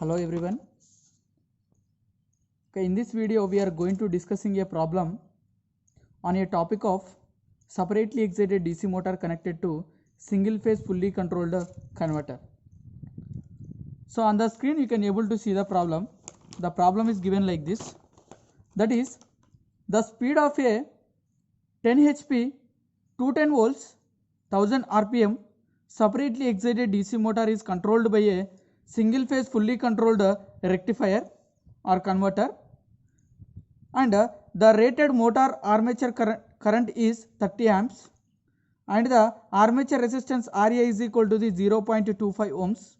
Hello everyone. Okay, in this video we are going to discussing a problem on a topic of separately excited DC motor connected to single phase fully controlled converter. So on the screen you can able to see the problem. The problem is given like this. That is, the speed of a 10 HP 210 volts 1000 RPM separately excited DC motor is controlled by a single phase fully controlled rectifier or converter, and the rated motor armature current is 30 amps, and the armature resistance RA is equal to the 0.25 ohms,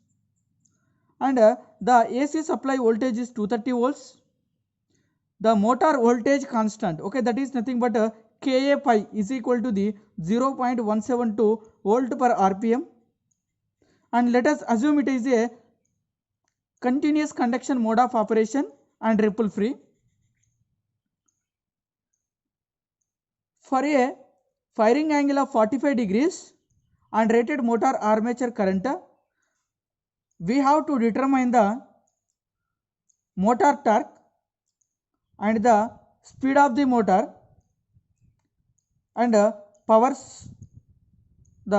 and the AC supply voltage is 230 volts. The motor voltage constant, okay, that is nothing but Ka pi is equal to the 0.172 volt per RPM, and let us assume it is a continuous conduction mode of operation and ripple free. For a firing angle of 45 degrees and rated motor armature current, we have to determine the motor torque and the speed of the motor and the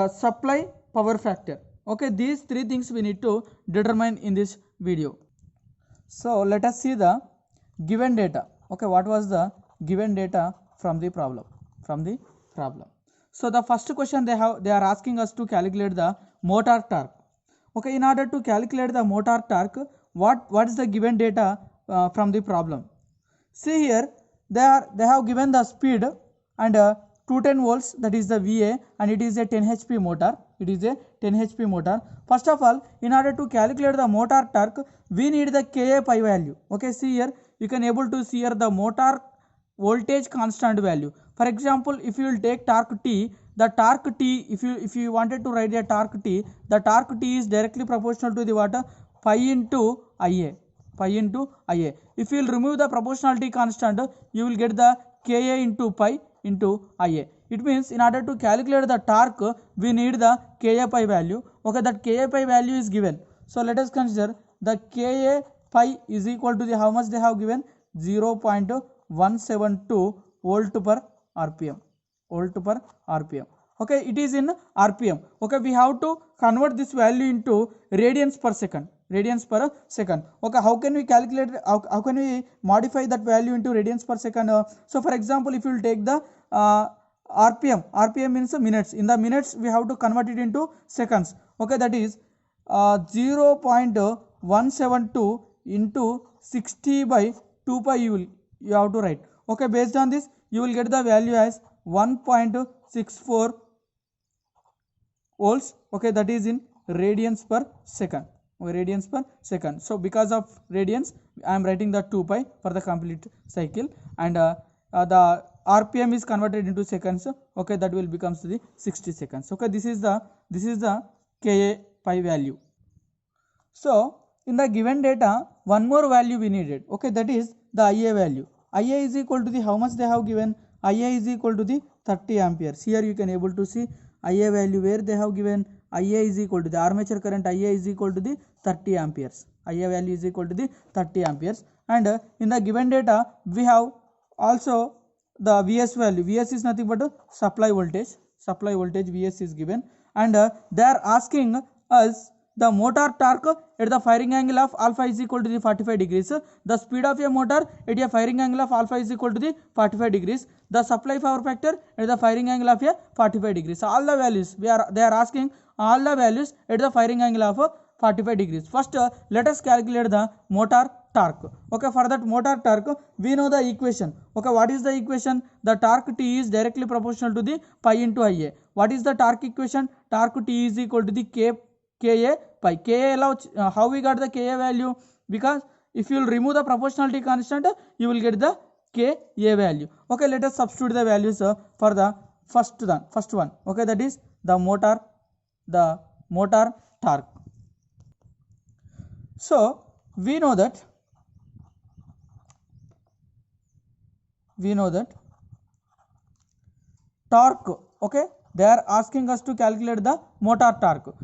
supply power factor. Okay, these three things we need to determine in this video. So let us see the given data. Okay, what was the given data from the problem? So the first question they are asking us to calculate the motor torque. Okay, in order to calculate the motor torque, what is the given data from the problem? See here, they have given the speed and 210 volts, that is the VA, and it is a 10 HP motor. First of all, in order to calculate the motor torque, we need the Ka pi value. Okay, see here, you can able to see here the motor voltage constant value. For example, if you will take torque T, the torque T, if you wanted to write the torque T, the torque T is directly proportional to the what? Pi into Ia. If you will remove the proportionality constant, you will get the Ka into pi into Ia. It means in order to calculate the torque, we need the Ka pi value. Okay, that Ka pi value is given. So let us consider the Ka pi is equal to the, how much they have given? 0.172 volt per RPM. Okay, it is in RPM. Okay, we have to convert this value into radians per second. Okay, how can we calculate, how can we modify that value into radians per second? So for example, if you will take the RPM means minutes. In the minutes we have to convert it into seconds. Okay, that is 0.172 into 60 by 2 pi you have to write. Okay, based on this you will get the value as 1.64 volts. Okay, that is in radians per second. So because of radians I am writing the 2 pi for the complete cycle, and the RPM is converted into seconds. Okay, that will becomes the 60 seconds. Okay, this is the Ka pi value. So in the given data, one more value we needed. Okay, that is the Ia value. Ia is equal to the, how much they have given? Ia is equal to the 30 amperes. Here you can able to see Ia value where they have given. Ia is equal to the armature current. Ia is equal to the 30 amperes. Ia value is equal to the 30 amperes. And in the given data, we have also the Vs value. Vs is nothing but supply voltage. Vs is given, and they are asking us the motor torque at the firing angle of alpha is equal to the 45 degrees. The speed of a motor at a firing angle of alpha is equal to the 45 degrees. The supply power factor at the firing angle of a 45 degrees. All the values they are asking all the values at the firing angle of 45 degrees. First, let us calculate the motor torque. Okay, for that motor torque we know the equation. Okay, what is the equation? The torque T is directly proportional to the pi into Ia. What is the torque equation? Torque T is equal to the Ka pi. How we got the Ka value? Because if you will remove the proportionality constant, you will get the Ka value. Okay, let us substitute the values for the first one. Okay, that is the motor torque. So we know that torque. Okay, they are asking us to calculate the motor torque.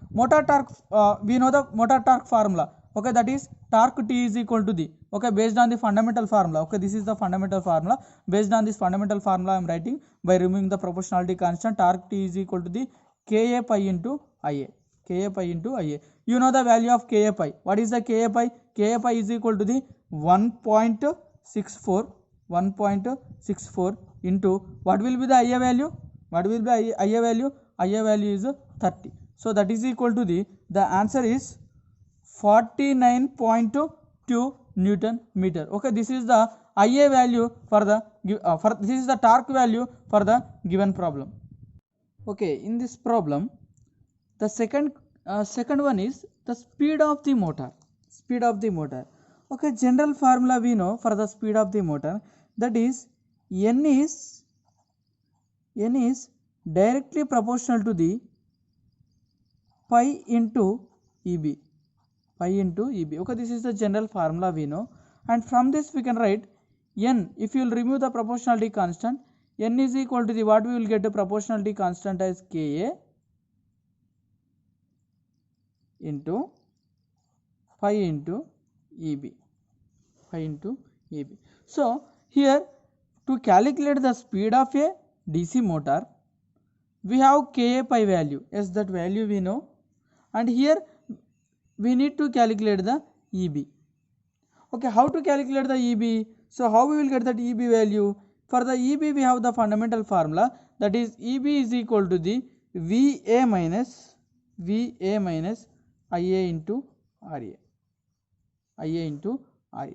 We know the motor torque formula. okay, that is torque T is equal to the, okay, based on the fundamental formula, okay, this is the fundamental formula. Based on this fundamental formula I am writing by removing the proportionality constant. Torque T is equal to the Ka pi into Ia, Ka pi into Ia. You know the value of Ka pi. What is the Ka pi? Ka pi is equal to the 1.64 into what will be the Ia value? What will be Ia value? Ia value is 30. So that is equal to the answer is 49.2 Newton meter. Okay, this is the Ia value for the this is the torque value for the given problem. Okay, in this problem, the second one is the speed of the motor. Speed of the motor. Okay, general formula we know for the speed of the motor, that is n is directly proportional to the pi into Eb. Pi into Eb. Okay, this is the general formula we know, and from this we can write n. If you will remove the proportionality constant, n is equal to the, what we will get, the proportionality constant as Ka into pi into Eb. Pi into Eb. So here, to calculate the speed of a DC motor, we have Ka pi value. Yes, that value we know, and here we need to calculate the Eb. Okay, how to calculate the Eb? So how we will get that Eb value? For the Eb we have the fundamental formula, that is Eb is equal to the Va minus Ia into Ra. Ia into Ra.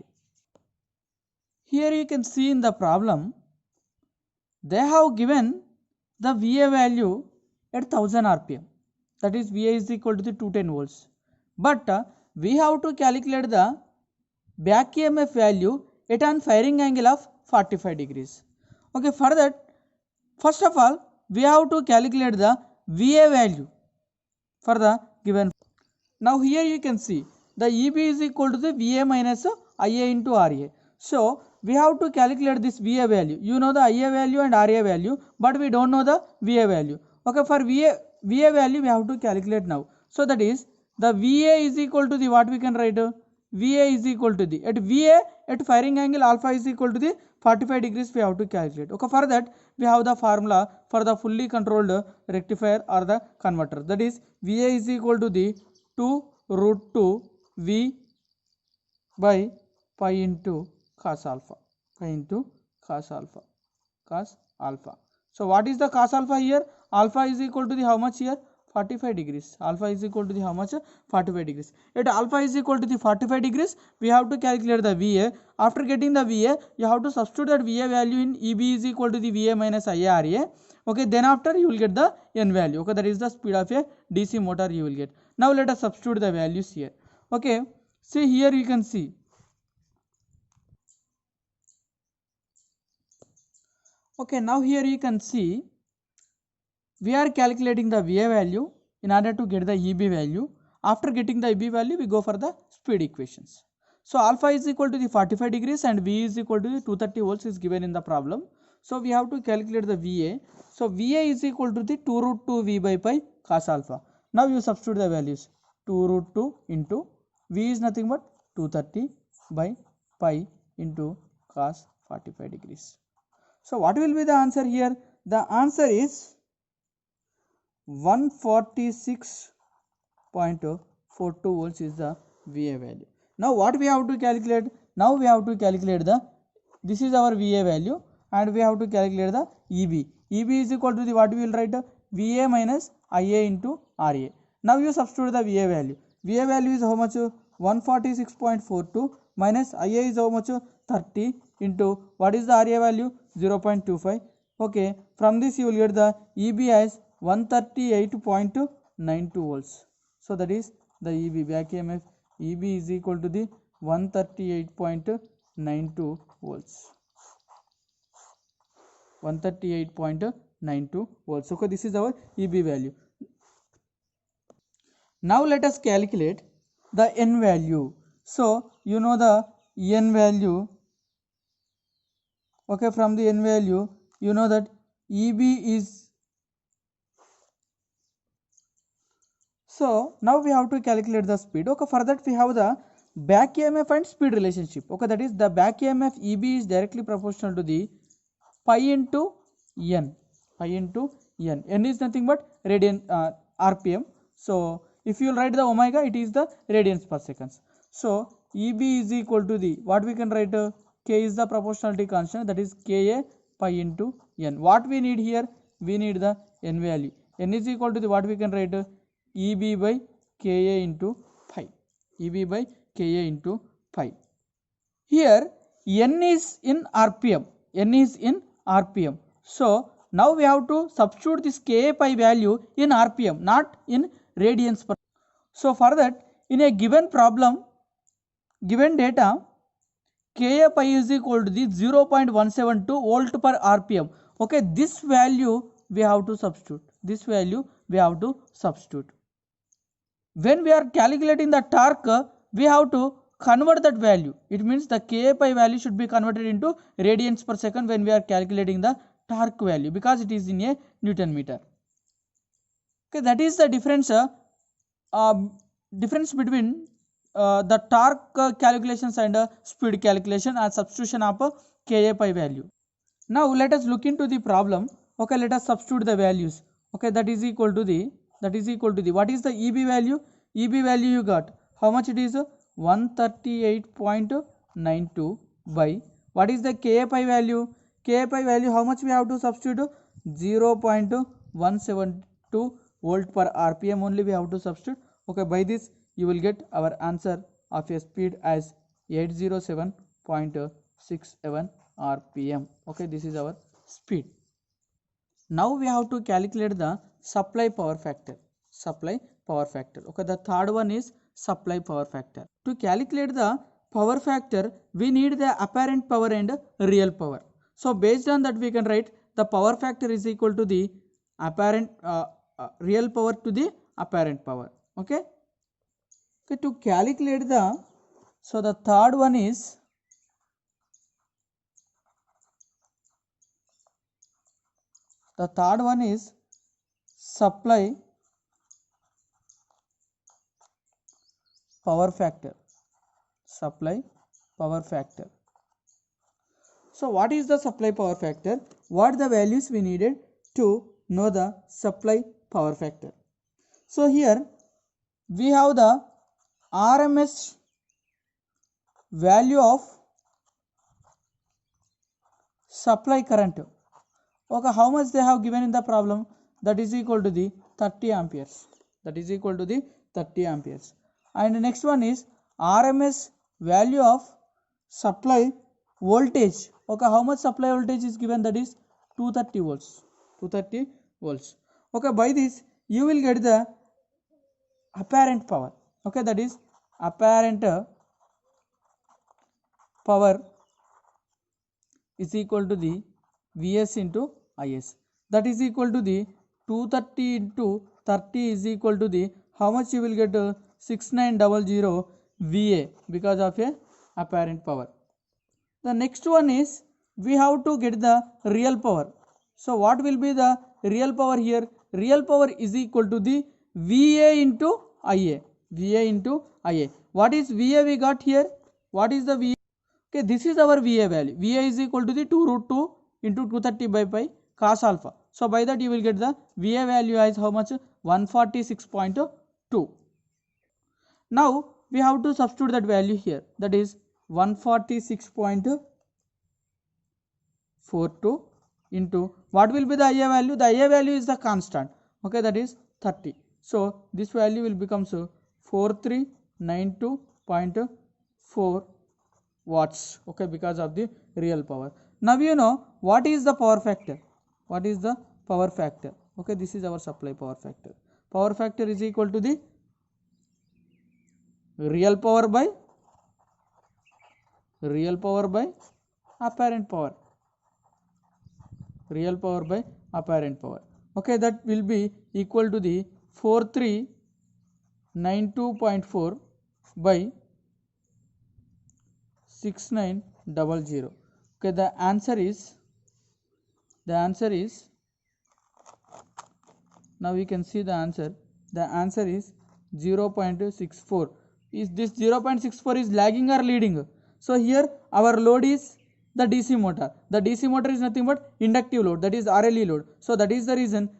Here you can see in the problem, they have given the Va value at 1000 rpm, that is Va is equal to the 210 volts, but we have to calculate the back EMF value at an firing angle of 45 degrees. Okay, for that, first of all we have to calculate the Va value for the given. Now here you can see the Eb is equal to the Va minus Ia into Ra. So we have to calculate this Va value. You know the Ia value and Ra value, but we don't know the Va value. Okay, for Va value we have to calculate now. So that is the Va is equal to the, what we can write? Va is equal to the, at Va at firing angle alpha is equal to the 45 degrees we have to calculate. Okay, for that we have the formula for the fully controlled rectifier or the converter, that is Va is equal to the 2 root 2 V by pi into cos alpha, pi into cos alpha, cos alpha. So what is the cos alpha here? Alpha is equal to the how much here? 45 degrees. Alpha is equal to the how much? 45 degrees. At alpha is equal to the 45 degrees, we have to calculate the Va. After getting the Va, you have to substitute that Va value in Eb is equal to the Va minus Ia Ra. Okay, then after you will get the n value. Okay, that is the speed of a DC motor you will get. Now let us substitute the values here. Okay, see here you can see. Okay, now here you can see we are calculating the Va value in order to get the Eb value. After getting the Eb value, we go for the speed equations. So alpha is equal to the 45 degrees and V is equal to the 230 volts is given in the problem. So we have to calculate the Va. So Va is equal to the 2 root 2 V by pi cos alpha. Now you substitute the values. 2 root 2 into V is nothing but 230 by pi into cos 45 degrees. So what will be the answer here? The answer is 146.42 volts is the Va value. Now what we have to calculate? Now we have to calculate the, this is our Va value, and we have to calculate the Eb. Eb is equal to the, what we will write? Va minus Ia into Ra. Now you substitute the Va value. Va value is how much? 146.42 minus Ia is how much? 30 into what is the Ra value? 0.25. Okay, from this you will get the Eb as 138.92 volts. So that is the Eb, back EMF Eb is equal to the 138.92 volts. 138.92 volts. Okay, this is our Eb value. Now let us calculate the n value. So you know the n value. Okay, from the n value you know that Eb is So now we have to calculate the speed. Okay, for that we have the back EMF and speed relationship. Okay, that is the back EMF EB is directly proportional to the pi into n. Pi into n. N is nothing but RPM. So if you will write the omega, it is the radians per seconds. So EB is equal to the, what we can write, K is the proportionality constant, that is Ka pi into n. What we need here? We need the n value. N is equal to the, what we can write, EB by Ka into pi. EB by Ka into pi. Here n is in RPM. N is in RPM. So now we have to substitute this Ka pi value in RPM, not in radians per. So for that, in a given problem, given data, Ka pi is equal to the 0.172 volt per RPM. Okay, this value we have to substitute. This value we have to substitute. When we are calculating the torque, we have to convert that value. It means the Ka pi value should be converted into radians per second when we are calculating the torque value, because it is in a Newton meter. Okay, that is the difference between the torque calculations and speed calculation and substitution of Ka pi value. Now let us look into the problem. Okay, let us substitute the values. Okay, that is equal to the, what is the EB value? EB value you got, how much it is? 138.92 by, what is the Ka pi value? Ka pi value, how much we have to substitute? 0.172 volt per RPM only we have to substitute. Okay, by this you will get our answer of a speed as 807.67 RPM. Okay, this is our speed. Now we have to calculate the supply power factor. Supply power factor. Okay, the third one is supply power factor. To calculate the power factor, we need the apparent power and real power. So based on that, we can write the power factor is equal to the apparent real power to the apparent power. Okay. Okay, to calculate the, so the third one is supply power factor. Supply power factor. So what is the supply power factor? What the values we needed to know the supply power factor? So here we have the RMS value of supply current. Okay, how much they have given in the problem? That is equal to the 30 amperes. That is equal to the 30 amperes. And the next one is RMS value of supply voltage. Okay, how much supply voltage is given? That is 230 volts. 230 volts. Okay, by this you will get the apparent power. Okay, that is apparent power is equal to the Vs into Is. That is equal to the 230 into 30 is equal to the, how much you will get? 6900 VA, because of a apparent power. The next one is we have to get the real power. So what will be the real power here? Real power is equal to the VA into Ia. VA into Ia. What is VA we got here? What is the VA? Okay, this is our VA value. VA is equal to the 2 root 2 into 230 by pi cos alpha. So by that you will get the VA value as how much? 146.2. Now we have to substitute that value here. That is 146.42 into, what will be the Ia value? The Ia value is the constant. Okay, that is 30. So this value will become 4392.4 watts. Okay, because of the real power. Now you know what is the power factor. What is the power factor? Okay, this is our supply power factor. Power factor is equal to the real power by apparent power. Real power by apparent power. Okay, that will be equal to the 4392.4 by 6900. Okay, the answer is, now we can see the answer. The answer is 0.64. Is this 0.64 is lagging or leading? So here our load is the DC motor. The DC motor is nothing but inductive load, that is RLE load. So that is the reason,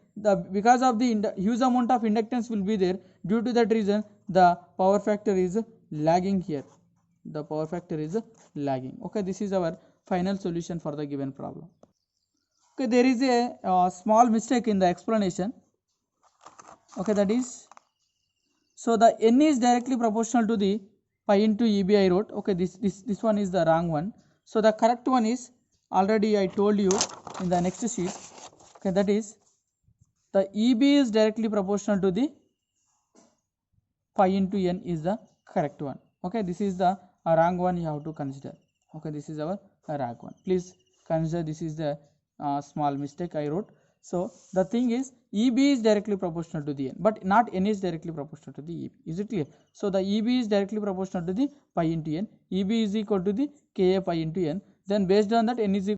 because of the huge amount of inductance will be there, due to that reason the power factor is lagging here. The power factor is lagging. Okay, this is our final solution for the given problem. Okay, there is a small mistake in the explanation. Okay, that is, so the N is directly proportional to the pi into EB I wrote. Okay, this one is the wrong one. So the correct one is, already I told you in the next sheet. Okay, that is, the EB is directly proportional to the pi into N is the correct one. Okay, this is the wrong one you have to consider. Okay, this is our wrong one. Please consider this is the small mistake I wrote. So the thing is, EB is directly proportional to the N, but not N is directly proportional to the EB. Is it clear? So the EB is directly proportional to the pi into N. EB is equal to the Ka pi into N. Then based on that, N is equal